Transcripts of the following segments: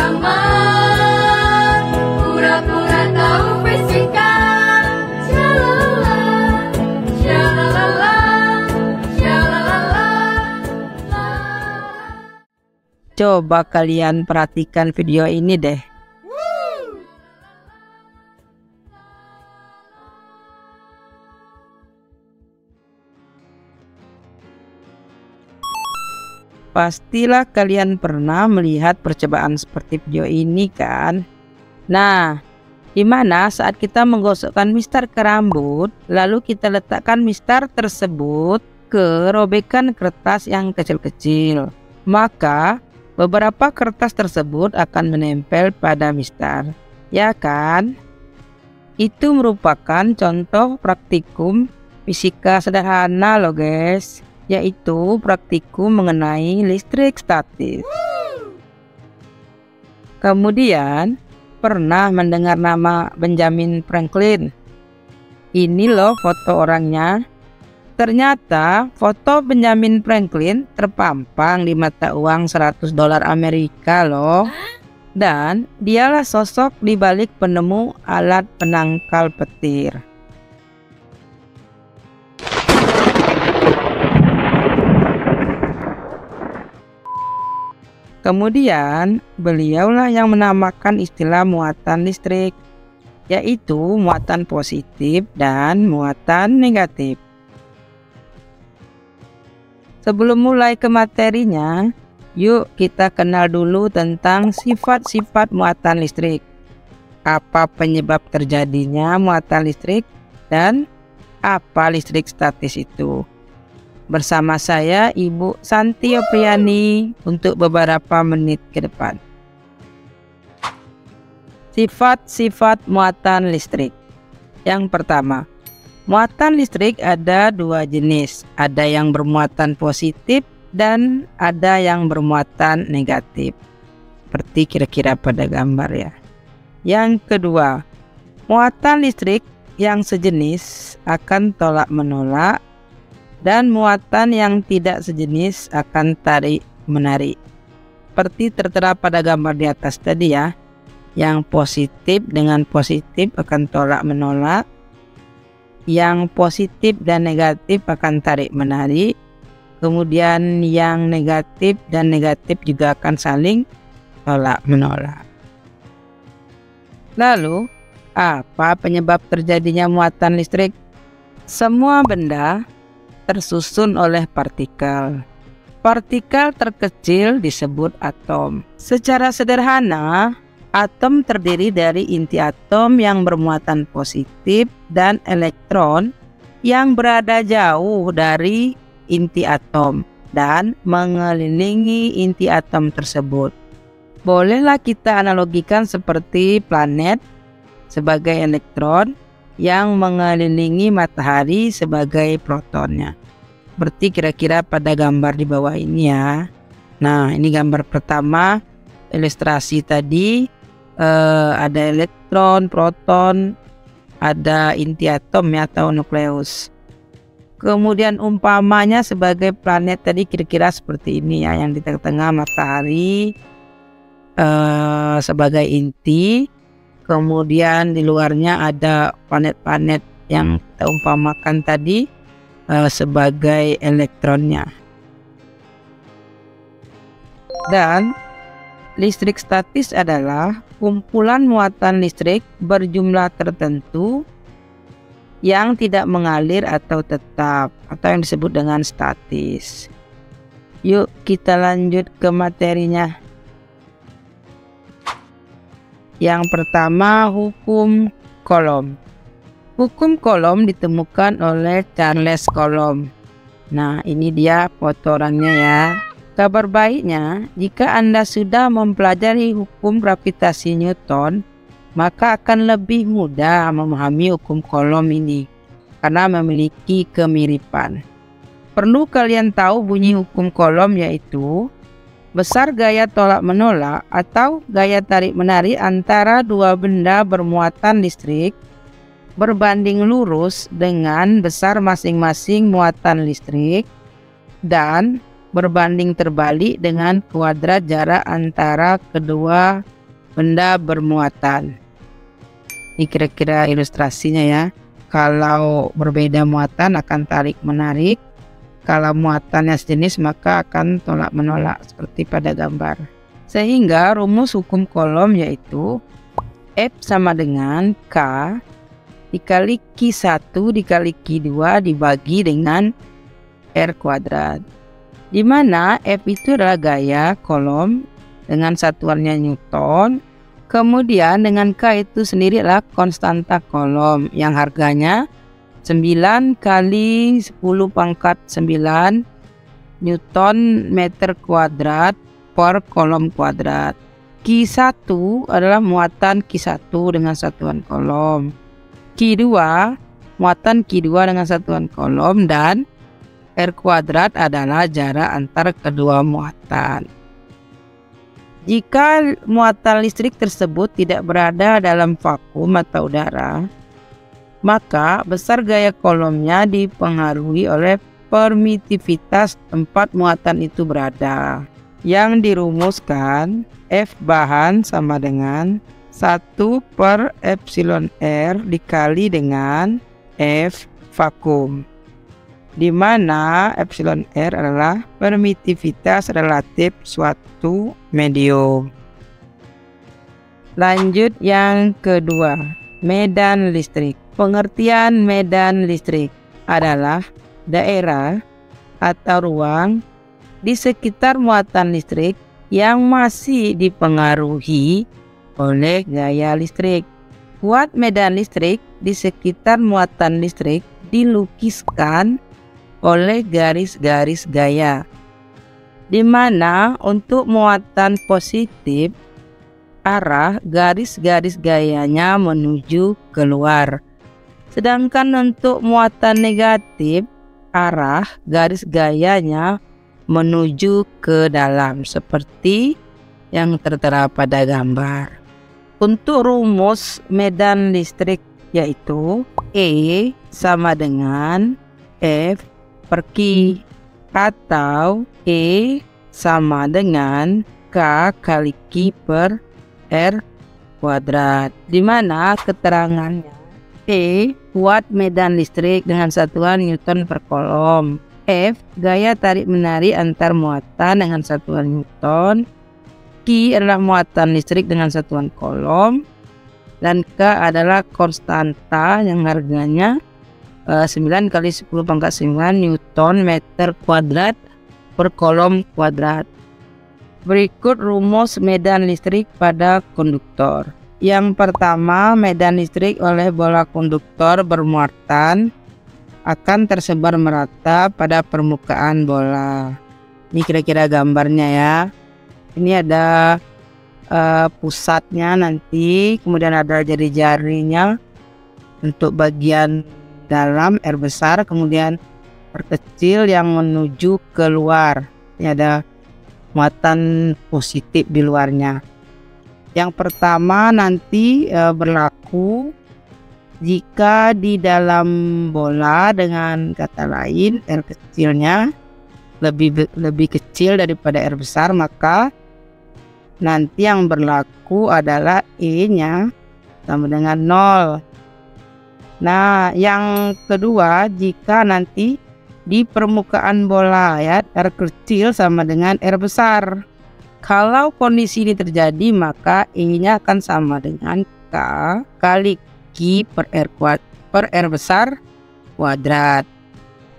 aman, pura-pura tahu fisika. Shalala, shalala, shalala. Coba kalian perhatikan video ini deh. Pastilah kalian pernah melihat percobaan seperti video ini kan? Nah, dimana saat kita menggosokkan mistar ke rambut, lalu kita letakkan mistar tersebut ke robekan kertas yang kecil-kecil, maka beberapa kertas tersebut akan menempel pada mistar, ya kan? Itu merupakan contoh praktikum fisika sederhana loh guys, yaitu praktikum mengenai listrik statis. Kemudian pernah mendengar nama Benjamin Franklin? Ini loh foto orangnya. Ternyata foto Benjamin Franklin terpampang di mata uang $100 Amerika loh. Dan dialah sosok di balik penemu alat penangkal petir. Kemudian beliaulah yang menamakan istilah muatan listrik, yaitu muatan positif dan muatan negatif. Sebelum mulai ke materinya, yuk kita kenal dulu tentang sifat-sifat muatan listrik. Apa penyebab terjadinya muatan listrik dan apa listrik statis itu? Bersama saya Ibu Santi Opriani untuk beberapa menit ke depan. Sifat-sifat muatan listrik. Yang pertama, muatan listrik ada dua jenis. Ada yang bermuatan positif dan ada yang bermuatan negatif. Seperti kira-kira pada gambar ya. Yang kedua, muatan listrik yang sejenis akan tolak-menolak, dan muatan yang tidak sejenis akan tarik-menarik. Seperti tertera pada gambar di atas tadi ya. Yang positif dengan positif akan tolak-menolak. Yang positif dan negatif akan tarik-menarik. Kemudian yang negatif dan negatif juga akan saling tolak-menolak. Lalu, apa penyebab terjadinya muatan listrik? Semua benda tersusun oleh partikel. Partikel terkecil disebut atom. Secara sederhana, atom terdiri dari inti atom yang bermuatan positif dan elektron yang berada jauh dari inti atom dan mengelilingi inti atom tersebut. Bolehlah kita analogikan seperti planet sebagai elektron yang mengelilingi matahari sebagai protonnya. Seperti kira-kira pada gambar di bawah ini ya. Nah, ini gambar pertama ilustrasi tadi. Ada elektron, proton, ada inti atom ya atau nukleus. Kemudian umpamanya sebagai planet tadi kira-kira seperti ini ya, yang di tengah-tengah matahari sebagai inti. Kemudian di luarnya ada planet-planet yang kita umpamakan tadi sebagai elektronnya. Dan listrik statis adalah kumpulan muatan listrik berjumlah tertentu yang tidak mengalir atau tetap, atau yang disebut dengan statis. Yuk kita lanjut ke materinya. Yang pertama, hukum Coulomb. Hukum Coulomb ditemukan oleh Charles Coulomb. Nah, ini dia foto orangnya ya. Kabar baiknya, jika Anda sudah mempelajari hukum gravitasi Newton, maka akan lebih mudah memahami hukum Coulomb ini karena memiliki kemiripan. Perlu kalian tahu bunyi hukum Coulomb, yaitu besar gaya tolak-menolak atau gaya tarik-menarik antara dua benda bermuatan listrik berbanding lurus dengan besar masing-masing muatan listrik dan berbanding terbalik dengan kuadrat jarak antara kedua benda bermuatan. Ini kira-kira ilustrasinya ya. Kalau berbeda muatan akan tarik-menarik. Kalau muatannya sejenis maka akan tolak-menolak seperti pada gambar. Sehingga rumus hukum Coulomb yaitu F sama dengan K dikali Q1 dikali Q2 dibagi dengan R kuadrat. Di mana F itu adalah gaya Coulomb dengan satuannya Newton. Kemudian dengan K itu sendiri adalah konstanta Coulomb yang harganya 9 kali 10 pangkat 9 Newton meter kuadrat per Coulomb kuadrat. Q1 adalah muatan Q1 dengan satuan Coulomb. Q2 muatan Q2 dengan satuan Coulomb, dan R kuadrat adalah jarak antar kedua muatan. Jika muatan listrik tersebut tidak berada dalam vakum atau udara, maka besar gaya Coulombnya dipengaruhi oleh permitivitas tempat muatan itu berada, yang dirumuskan F bahan sama dengan 1 per epsilon R dikali dengan F vakum, di mana epsilon R adalah permitivitas relatif suatu medium. Lanjut yang kedua, medan listrik. Pengertian medan listrik adalah daerah atau ruang di sekitar muatan listrik yang masih dipengaruhi oleh gaya listrik. Buat medan listrik di sekitar muatan listrik dilukiskan oleh garis-garis gaya, di mana untuk muatan positif arah garis-garis gayanya menuju keluar, sedangkan untuk muatan negatif arah garis gayanya menuju ke dalam, seperti yang tertera pada gambar. Untuk rumus medan listrik yaitu E sama dengan F per Q, atau E sama dengan K kali Q per R kuadrat, di mana keterangannya E kuat medan listrik dengan satuan Newton per Coulomb, F gaya tarik menarik antar muatan dengan satuan Newton, Q adalah muatan listrik dengan satuan Coulomb, dan K adalah konstanta yang harganya 9 kali 10 pangkat 9 Newton meter kuadrat per Coulomb kuadrat. Berikut rumus medan listrik pada konduktor. Yang pertama, medan listrik oleh bola konduktor bermuatan akan tersebar merata pada permukaan bola. Ini kira-kira gambarnya ya. Ini ada pusatnya nanti, kemudian ada jari-jarinya untuk bagian dalam R besar, kemudian R kecil yang menuju keluar. Ini ada muatan positif di luarnya. Yang pertama nanti berlaku jika di dalam bola, dengan kata lain R kecilnya lebih kecil daripada R besar, maka nanti yang berlaku adalah E-nya sama dengan 0. Nah, yang kedua, jika nanti di permukaan bola ya R kecil sama dengan R besar. Kalau kondisi ini terjadi, maka E-nya akan sama dengan K kali Q per R besar kuadrat.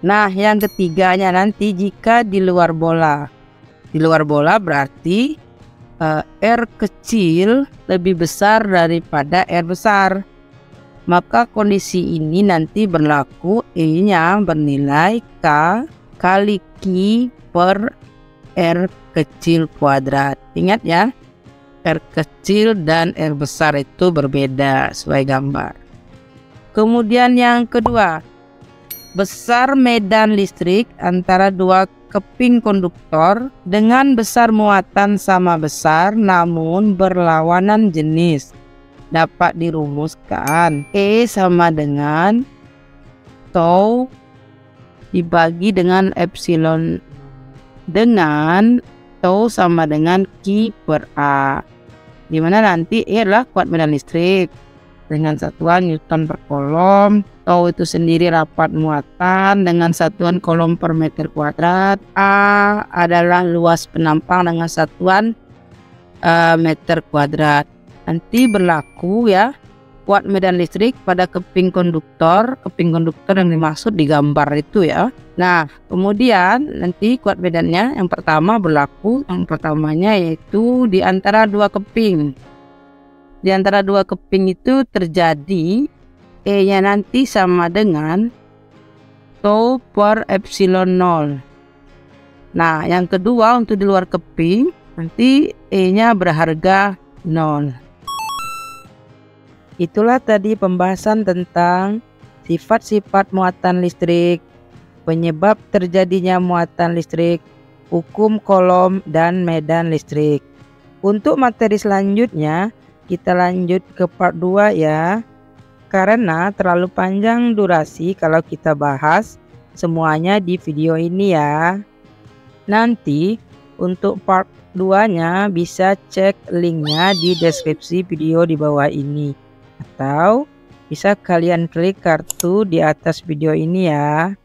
Nah, yang ketiganya nanti jika di luar bola. Di luar bola berarti R kecil lebih besar daripada R besar. Maka kondisi ini nanti berlaku E-nya bernilai K kali Q per R kecil kuadrat. Ingat ya, R kecil dan R besar itu berbeda sesuai gambar. Kemudian yang kedua, besar medan listrik antara dua keping konduktor dengan besar muatan sama besar namun berlawanan jenis dapat dirumuskan E sama dengan tau dibagi dengan epsilon dengan tau sama dengan Q per A. di mana nanti E adalah kuat medan listrik dengan satuan Newton per kolom. Tau itu sendiri rapat muatan dengan satuan kolom per meter kuadrat. A adalah luas penampang dengan satuan meter kuadrat. Nanti berlaku ya kuat medan listrik pada keping konduktor yang dimaksud di gambar itu ya. Nah, kemudian nanti kuat medannya yang pertamanya yaitu di antara dua keping. Di antara dua keping itu terjadi E-nya nanti sama dengan tau per epsilon 0. Nah, yang kedua untuk di luar keping nanti E-nya berharga 0. Itulah tadi pembahasan tentang sifat-sifat muatan listrik, penyebab terjadinya muatan listrik, hukum kolom dan medan listrik. Untuk materi selanjutnya kita lanjut ke part 2 ya. Karena terlalu panjang durasi kalau kita bahas semuanya di video ini ya. Nanti untuk part 2-nya bisa cek linknya di deskripsi video di bawah ini. Atau bisa kalian klik kartu di atas video ini ya.